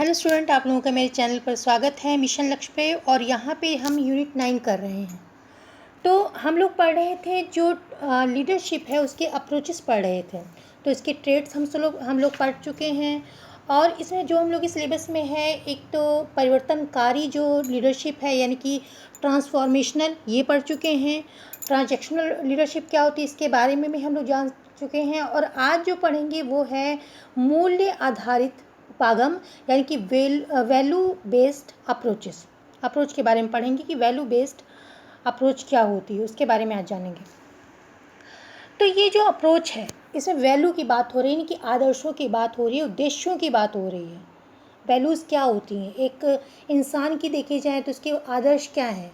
Hello student, आप लोगों का मेरे चैनल पर स्वागत है मिशन लक्ष्य पे। और यहाँ पे हम यूनिट 9 कर रहे हैं। तो हम लोग पढ़ रहे थे जो लीडरशिप है उसके अप्रोचेस पढ़ रहे थे। तो इसके ट्रेड्स हम लोग पढ़ चुके हैं। और इसमें जो हम लोग के सिलेबस में है, एक तो परिवर्तनकारी जो लीडरशिप है यानी कि ट्रांसफॉर्मेशनल, ये पढ़ चुके हैं। ट्रांजैक्शनल लीडरशिप क्या होती है इसके बारे में भी हम लोग जान चुके हैं। और आज जो पढ़ेंगे वो है मूल्य आधारित उपागम यानी कि वैल्यू बेस्ड अप्रोच के बारे में पढ़ेंगे कि वैल्यू बेस्ड अप्रोच क्या होती है, उसके बारे में आज जानेंगे। तो ये जो अप्रोच है इसमें वैल्यू की बात हो रही है, यानी कि आदर्शों की बात हो रही है, उद्देश्यों की बात हो रही है। वैल्यूज़ क्या होती हैं, एक इंसान की देखी जाए तो उसके आदर्श क्या हैं,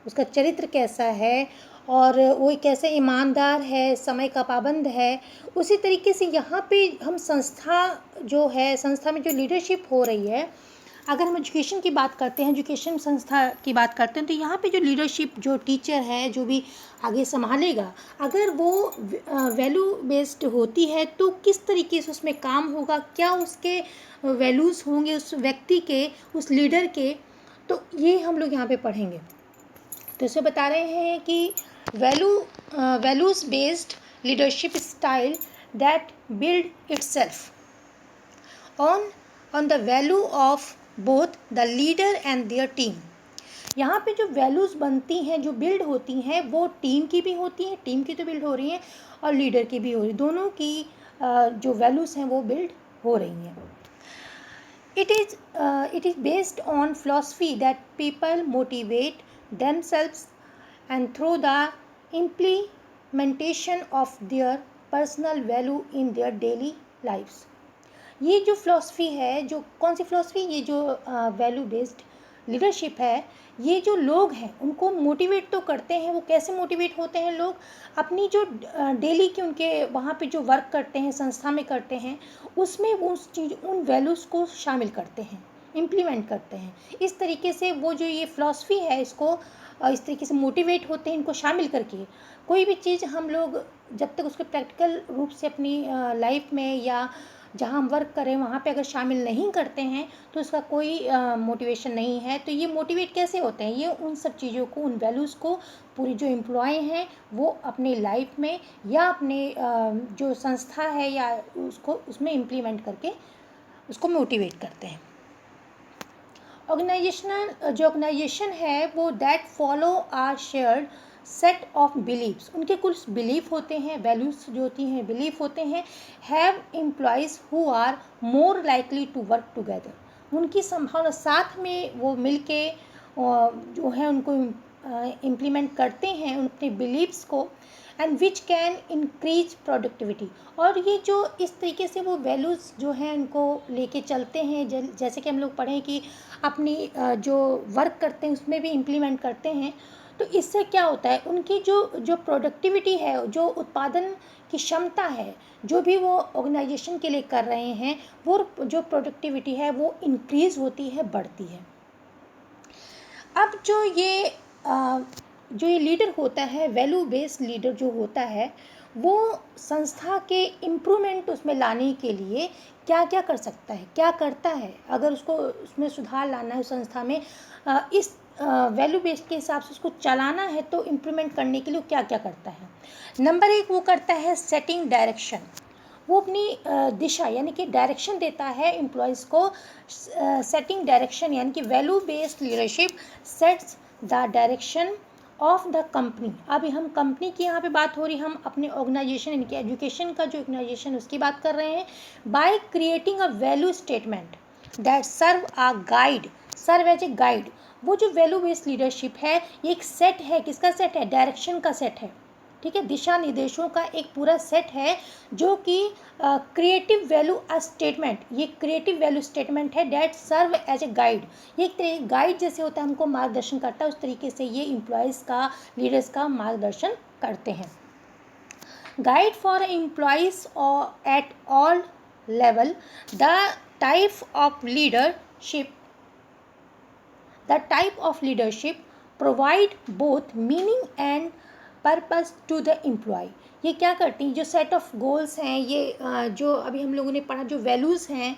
उसका चरित्र कैसा है और वो कैसे ईमानदार है, समय का पाबंद है। उसी तरीके से यहाँ पे हम संस्था में जो लीडरशिप हो रही है, अगर हम एजुकेशन की बात करते हैं, एजुकेशन संस्था की बात करते हैं, तो यहाँ पे जो लीडरशिप, जो टीचर है, जो भी आगे संभालेगा, अगर वो वैल्यू बेस्ड होती है तो किस तरीके से उसमें काम होगा, क्या उसके वैल्यूज़ होंगे उस व्यक्ति के, उस लीडर के। तो ये हम लोग यहाँ पे पढ़ेंगे। तो इसे बता रहे हैं कि values based leadership style that build itself on the value of both the leader and their team. यहाँ पे जो वैल्यूज़ बनती हैं, जो बिल्ड होती हैं, वो टीम की भी होती हैं, टीम की तो बिल्ड हो रही हैं और लीडर की भी हो रही है, दोनों की जो वैल्यूज़ हैं वो बिल्ड हो रही हैं। It is based on philosophy that people motivate themselves and through the implementation of their personal value in their daily lives. ये जो फ़िलॉसफ़ी है, जो कौन सी फ़िलॉसफ़ी, ये जो वैल्यू बेस्ड लीडरशिप है, ये जो लोग हैं उनको मोटिवेट तो करते हैं। वो कैसे मोटिवेट होते हैं लोग, अपनी जो डेली की उनके वहाँ पे जो वर्क करते हैं, संस्था में करते हैं, उसमें वो उन वैल्यूज़ को शामिल करते हैं, इम्प्लीमेंट करते हैं। इस तरीके से वो जो ये फ़िलॉसफ़ी है, इसको इस तरीके से मोटिवेट होते हैं इनको शामिल करके। कोई भी चीज़ हम लोग जब तक उसके प्रैक्टिकल रूप से अपनी लाइफ में या जहाँ हम वर्क करें वहाँ पे अगर शामिल नहीं करते हैं तो उसका कोई मोटिवेशन नहीं है। तो ये मोटिवेट कैसे होते हैं, ये उन सब चीज़ों को, उन वैल्यूज़ को पूरी जो एम्प्लॉय हैं वो अपने लाइफ में या अपने जो संस्था है या उसको उसमें इम्प्लीमेंट करके उसको मोटिवेट करते हैं। ऑर्गेनाइजेशन है वो that follow are shared set of beliefs, उनके कुछ बिलीफ होते हैं, वैल्यूज़ जो होती हैं बिलीफ होते हैं। Have employees who are more likely to work together, उनकी संभावना साथ में वो मिलके जो है उनको इम्प्लीमेंट करते हैं अपने बिलीव्स को, and which can increase productivity. और ये जो इस तरीके से वो वैल्यूज़ जो हैं उनको लेके चलते हैं, जैसे कि हम लोग पढ़ें कि अपनी जो वर्क करते हैं उसमें भी इम्प्लीमेंट करते हैं। तो इससे क्या होता है, उनकी जो प्रोडक्टिविटी है, जो उत्पादन की क्षमता है, जो भी वो ऑर्गेनाइजेशन के लिए कर रहे हैं, वो जो प्रोडक्टिविटी है वो इंक्रीज़ होती है, बढ़ती है। अब जो ये लीडर होता है, वैल्यू बेस्ड लीडर जो होता है, वो संस्था के इम्प्रूवमेंट उसमें लाने के लिए क्या क्या कर सकता है, क्या करता है, अगर उसको उसमें सुधार लाना है संस्था में, इस वैल्यू बेस्ड के हिसाब से उसको चलाना है, तो इम्प्रूवमेंट करने के लिए क्या क्या करता है। नंबर 1 वो करता है सेटिंग डायरेक्शन। वो अपनी दिशा यानी कि डायरेक्शन देता है एम्प्लॉयज़ को। सेटिंग डायरेक्शन यानी कि value based leadership sets the direction of the company. अभी हम कंपनी की यहाँ पे बात हो रही, हम अपने ऑर्गेनाइजेशन यानी कि एजुकेशन का जो ऑर्गेनाइजेशन उसकी बात कर रहे हैं। By creating a value statement that serve as a guide. वो जो वैल्यू बेस्ड लीडरशिप है, ये एक सेट है, किसका सेट है, डायरेक्शन का सेट है, ठीक है, दिशा निर्देशों का एक पूरा सेट है, जो कि क्रिएटिव वैल्यू स्टेटमेंट, ये क्रिएटिव वैल्यू स्टेटमेंट है that serve as a guide. ये एक गाइड जैसे होता है, हमको मार्गदर्शन करता है, उस तरीके से ये एम्प्लॉयज़ का, लीडर्स का मार्गदर्शन करते हैं। Guide for employees at all level, the type of leadership provide both meaning and purpose to the employee. ये क्या करती हैं, जो सेट ऑफ गोल्स हैं, ये जो अभी हम लोगों ने पढ़ा, जो वैल्यूज़ हैं,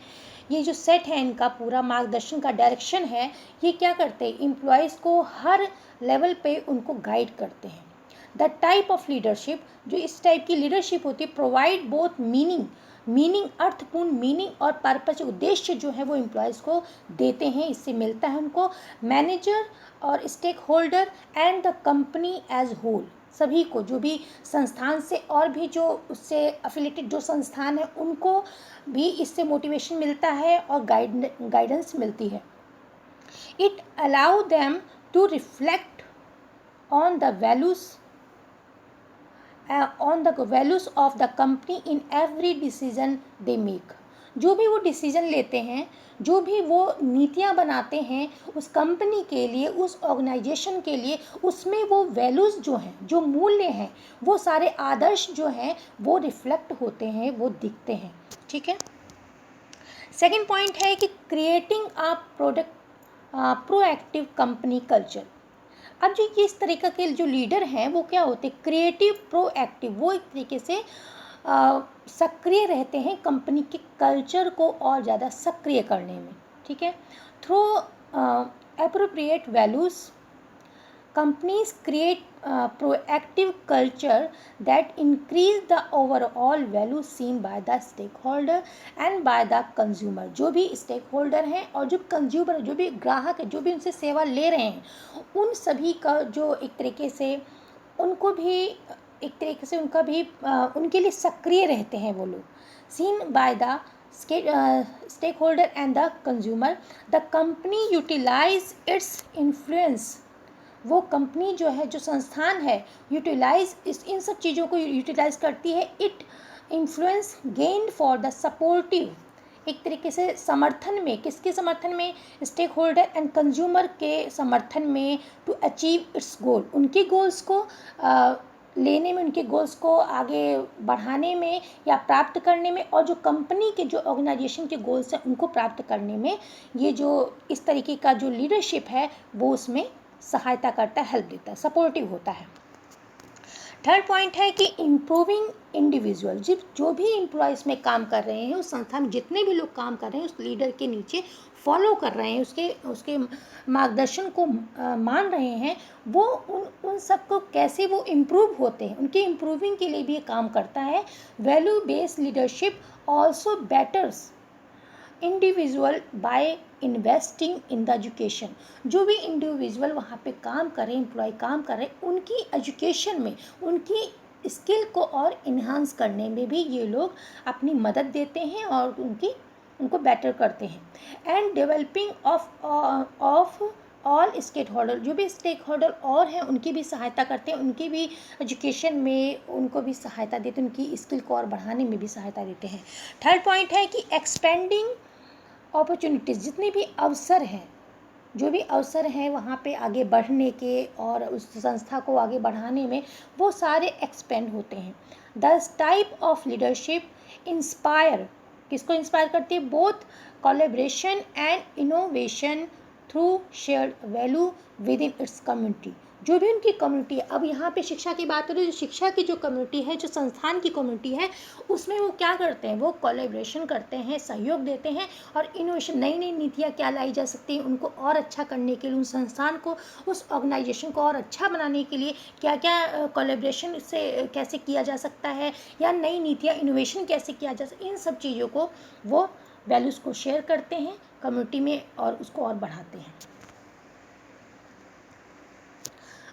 ये जो सेट है इनका पूरा मार्गदर्शन का डायरेक्शन है, ये क्या करते हैं, एम्प्लॉयज़ को हर लेवल पे उनको गाइड करते हैं। द टाइप ऑफ लीडरशिप, जो इस टाइप की लीडरशिप होती है, प्रोवाइड बोथ मीनिंग अर्थपूर्ण मीनिंग और पर्पज, उद्देश्य जो है वो एम्प्लॉयज़ को देते हैं, इससे मिलता है उनको। मैनेजर और stakeholder and the company as whole, सभी को, जो भी संस्थान से और भी जो उससे अफिलेटेड जो संस्थान है उनको भी इससे मोटिवेशन मिलता है और गाइडेंस मिलती है। It allow them to reflect on the values of the company in every decision they make. जो भी वो डिसीजन लेते हैं, जो भी वो नीतियाँ बनाते हैं उस कंपनी के लिए, उस ऑर्गेनाइजेशन के लिए, उसमें वो वैल्यूज़ जो हैं, जो मूल्य हैं, वो सारे आदर्श जो हैं वो रिफ्लेक्ट होते हैं, वो दिखते हैं। ठीक है। सेकेंड पॉइंट है कि creating a proactive company culture. अब जो इस तरीके के जो लीडर हैं वो क्या होते हैं, क्रिएटिव प्रोएक्टिव, वो एक तरीके से सक्रिय रहते हैं कंपनी के कल्चर को और ज़्यादा सक्रिय करने में। ठीक है। Through appropriate values companies create proactive culture that increase the overall value seen by the stakeholder and by the consumer। जो भी stakeholder हैं और जो consumer, जो भी ग्राहक है, जो भी उनसे सेवा ले रहे हैं, उन सभी का जो एक तरीके से उनको भी उनका भी उनके लिए सक्रिय रहते हैं वो लोग। seen by the stakeholder and the consumer, the company utilize its influence। वो कंपनी जो है, जो संस्थान है, यूटिलाइज इन सब चीज़ों को यूटिलाइज करती है। It influence gained for the supportive, एक तरीके से समर्थन में, किसके समर्थन में, स्टेक होल्डर एंड कंज्यूमर के समर्थन में, टू अचीव इट्स गोल, उनके गोल्स को लेने में, उनके गोल्स को आगे बढ़ाने में या प्राप्त करने में, और जो कंपनी के जो ऑर्गेनाइजेशन के गोल्स हैं उनको प्राप्त करने में, ये जो इस तरीके का जो लीडरशिप है वो उसमें सहायता करता है, हेल्प देता है, सपोर्टिव होता है। थर्ड पॉइंट है कि इम्प्रूविंग इंडिविजुअल, जो भी एम्प्लॉयज़ में काम कर रहे हैं, उस संस्था में जितने भी लोग काम कर रहे हैं उस लीडर के नीचे फॉलो कर रहे हैं, उसके मार्गदर्शन को मान रहे हैं, वो उन सबको कैसे वो इम्प्रूव होते हैं, उनके इम्प्रूविंग के लिए भी ये काम करता है। Value based leadership also बेटर्स individual by investing in the education. जो भी इंडिविजुअल वहाँ पे काम कर रहे हैं, एम्प्लॉय काम कर रहे हैं, उनकी एजुकेशन में, उनकी स्किल को और इन्हांस करने में भी ये लोग अपनी मदद देते हैं और उनको बेटर करते हैं। And developing of all stakeholder, जो भी स्टेक होल्डर और हैं उनकी भी सहायता करते हैं, उनकी भी एजुकेशन में उनको भी सहायता देते हैं, उनकी स्किल को और बढ़ाने में भी सहायता देते हैं। थर्ड पॉइंट है कि एक्सपेंडिंग अपॉर्चुनिटीज़, जितने भी अवसर हैं, जो भी अवसर हैं वहाँ पे आगे बढ़ने के और उस संस्था को आगे बढ़ाने में, वो सारे एक्सपेंड होते हैं। The type of leadership inspire, किसको इंस्पायर करती है, both collaboration and innovation through shared value with in its community. जो भी उनकी कम्युनिटी है, अब यहाँ पे शिक्षा की बात करें, जो शिक्षा की जो कम्युनिटी है, जो संस्थान की कम्युनिटी है, उसमें वो क्या करते हैं, वो कोलैबोरेशन करते हैं, सहयोग देते हैं और इनोवेशन, नई नई नीतियाँ क्या लाई जा सकती हैं, उनको और अच्छा करने के लिए, उस संस्थान को, उस ऑर्गेनाइजेशन को और अच्छा बनाने के लिए क्या क्या कोलैबोरेशन से कैसे किया जा सकता है, या नई नीतियाँ, इनोवेशन कैसे किया जा सकता है, इन सब चीज़ों को वो वैल्यूज़ को शेयर करते हैं कम्युनिटी में और उसको और बढ़ाते हैं।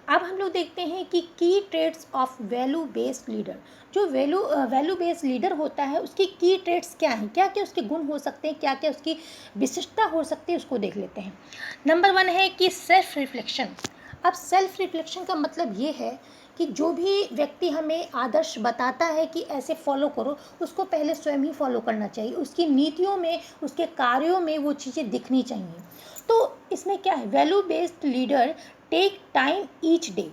अब हम लोग देखते हैं कि key traits of value based leader. जो वैल्यू बेस्ड लीडर होता है उसकी की ट्रेड्स क्या हैं, क्या क्या उसके गुण हो सकते हैं, क्या क्या उसकी विशिष्टता हो सकती है, उसको देख लेते हैं। नंबर 1 है कि सेल्फ रिफ्लेक्शन। अब सेल्फ रिफ्लेक्शन का मतलब ये है कि जो भी व्यक्ति हमें आदर्श बताता है कि ऐसे फॉलो करो, उसको पहले स्वयं ही फॉलो करना चाहिए, उसकी नीतियों में, उसके कार्यों में वो चीज़ें दिखनी चाहिए। तो इसमें क्या है, value based leader take time each day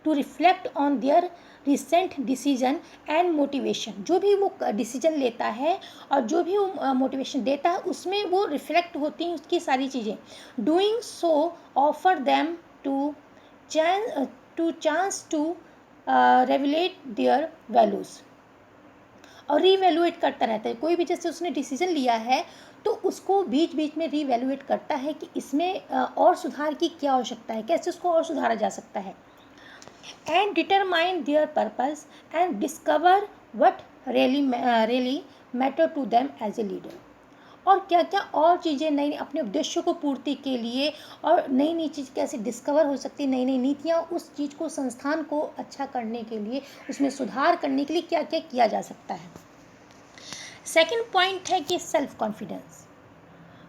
to reflect on their recent decision and motivation. जो भी वो डिसीजन लेता है और जो भी वो मोटिवेशन देता है उसमें वो रिफ्लेक्ट होती हैं उसकी सारी चीज़ें। Doing so offer them to chance to revaluate their values, और रीवैल्यूएट करता रहता है। कोई भी जैसे उसने डिसीजन लिया है तो उसको बीच बीच में रीवैल्यूएट करता है कि इसमें और सुधार की क्या आवश्यकता है, कैसे उसको और सुधारा जा सकता है। And determine their purpose and discover what really matter to them as a leader. और क्या क्या और चीज़ें नई अपने उद्देश्यों को पूर्ति के लिए और नई नई चीज़ कैसे डिस्कवर हो सकती है, नई नई नीतियाँ उस चीज़ को, संस्थान को अच्छा करने के लिए, उसमें सुधार करने के लिए क्या क्या किया जा सकता है। सेकंड पॉइंट है कि सेल्फ कॉन्फिडेंस।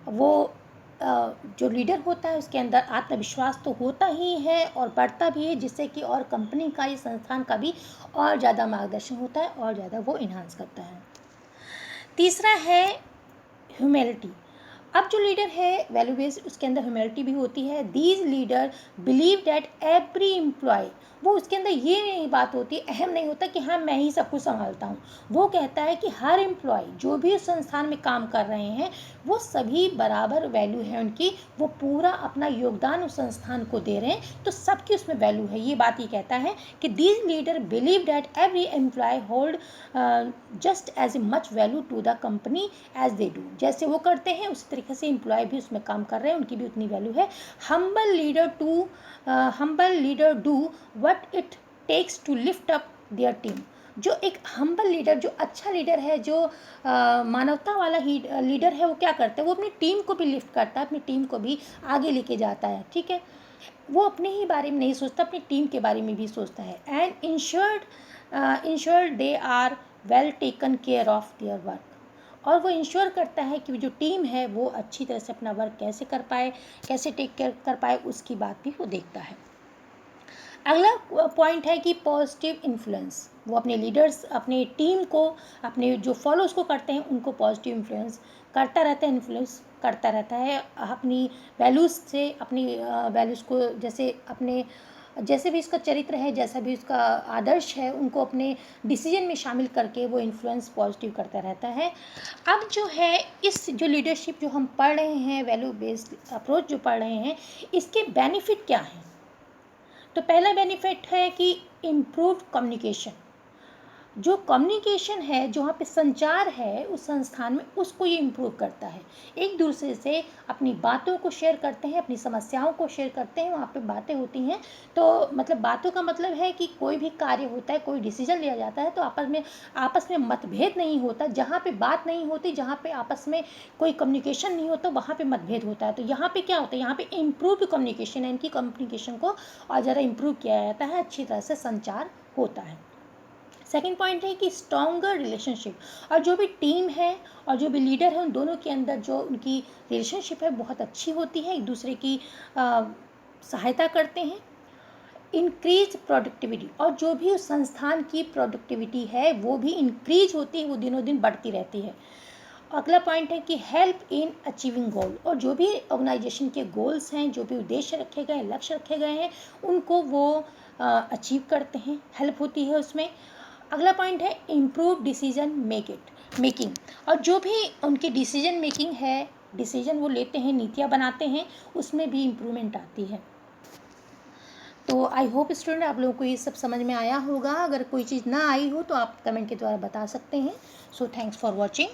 वो जो लीडर होता है उसके अंदर आत्मविश्वास तो होता ही है और बढ़ता भी है, जिससे कि और कंपनी का, ये संस्थान का भी और ज़्यादा मार्गदर्शन होता है और ज़्यादा वो इन्हांस करता है। तीसरा है ह्यूमिलिटी। अब जो लीडर है वैल्यू बेस्ड, उसके अंदर ह्यूमिलिटी भी होती है। These leader believe that every employee, वो उसके अंदर ये नहीं बात होती, अहम नहीं होता कि हाँ मैं ही सब कुछ संभालता हूँ। वो कहता है कि हर एम्प्लॉय जो भी उस संस्थान में काम कर रहे हैं वो सभी बराबर वैल्यू है उनकी, वो पूरा अपना योगदान उस संस्थान को दे रहे हैं, तो सबकी उसमें वैल्यू है। ये बात ये कहता है कि these leader believe that every employee hold just as much value to the company as they do. जैसे वो करते हैं उसी तरीके से एम्प्लॉय भी उसमें काम कर रहे हैं, उनकी भी उतनी वैल्यू है। Humble leader do what it takes to lift up their team. जो एक हम्बल लीडर, जो अच्छा लीडर है, जो मानवता वाला ही लीडर है, वो क्या करता है, वो अपनी टीम को भी लिफ्ट करता है, अपनी टीम को भी आगे लेके जाता है। ठीक है, वो अपने ही बारे में नहीं सोचता, अपनी टीम के बारे में भी सोचता है। And ensured they are well taken care of their work. और वो इंश्योर करता है कि जो टीम है वो अच्छी तरह से अपना वर्क कैसे कर पाए, कैसे टेक केयर कर पाए, उसकी बात भी वो देखता है। अगला पॉइंट है कि पॉजिटिव इन्फ्लुएंस। वो अपने लीडर्स, अपने टीम को, अपने जो फॉलोअर्स को करते हैं उनको पॉजिटिव इन्फ्लुएंस करता रहता है, इन्फ्लुएंस करता रहता है अपनी वैल्यूज़ से, अपनी वैल्यूज़ को, जैसे अपने जैसे भी इसका चरित्र है, जैसा भी उसका आदर्श है, उनको अपने डिसीजन में शामिल करके वो इन्फ्लुएंस पॉजिटिव करता रहता है। अब जो है इस जो लीडरशिप जो हम पढ़ रहे हैं, वैल्यू बेस्ड अप्रोच जो पढ़ रहे हैं, इसके बेनिफिट क्या हैं। तो पहला बेनिफिट है कि इम्प्रूव्ड कम्युनिकेशन। जो कम्युनिकेशन है, जो वहाँ पे संचार है उस संस्थान में, उसको ये इम्प्रूव करता है। एक दूसरे से अपनी बातों को शेयर करते हैं, अपनी समस्याओं को शेयर करते हैं, वहाँ पे बातें होती हैं। तो मतलब बातों का मतलब है कि कोई भी कार्य होता है, कोई डिसीजन लिया जाता है तो आपस में मतभेद नहीं होता। जहाँ पे बात नहीं होती, जहाँ पे आपस में कोई कम्युनिकेशन नहीं होता, वहाँ पे मतभेद होता है। तो यहाँ पे क्या होता है, यहाँ पे इम्प्रूव कम्युनिकेशन है, इनकी कम्युनिकेशन को और ज़रा इम्प्रूव किया जाता है, अच्छी तरह से संचार होता है। सेकेंड पॉइंट है कि स्ट्रॉन्गर रिलेशनशिप। और जो भी टीम है और जो भी लीडर है, उन दोनों के अंदर जो उनकी रिलेशनशिप है बहुत अच्छी होती है, एक दूसरे की सहायता करते हैं। इंक्रीज प्रोडक्टिविटी, और जो भी उस संस्थान की प्रोडक्टिविटी है वो भी इंक्रीज होती है, वो दिनों दिन बढ़ती रहती है। अगला पॉइंट है कि हेल्प इन अचीविंग गोल। और जो भी ऑर्गेनाइजेशन के गोल्स हैं, जो भी उद्देश्य रखे गए, लक्ष्य रखे गए हैं, उनको वो अचीव करते हैं, हेल्प होती है उसमें। अगला पॉइंट है इम्प्रूव डिसीजन मेकिंग। और जो भी उनकी डिसीजन मेकिंग है, डिसीजन वो लेते हैं, नीतियाँ बनाते हैं, उसमें भी इम्प्रूवमेंट आती है। तो आई होप स्टूडेंट आप लोगों को ये सब समझ में आया होगा। अगर कोई चीज़ ना आई हो तो आप कमेंट के द्वारा बता सकते हैं। So thanks for watching.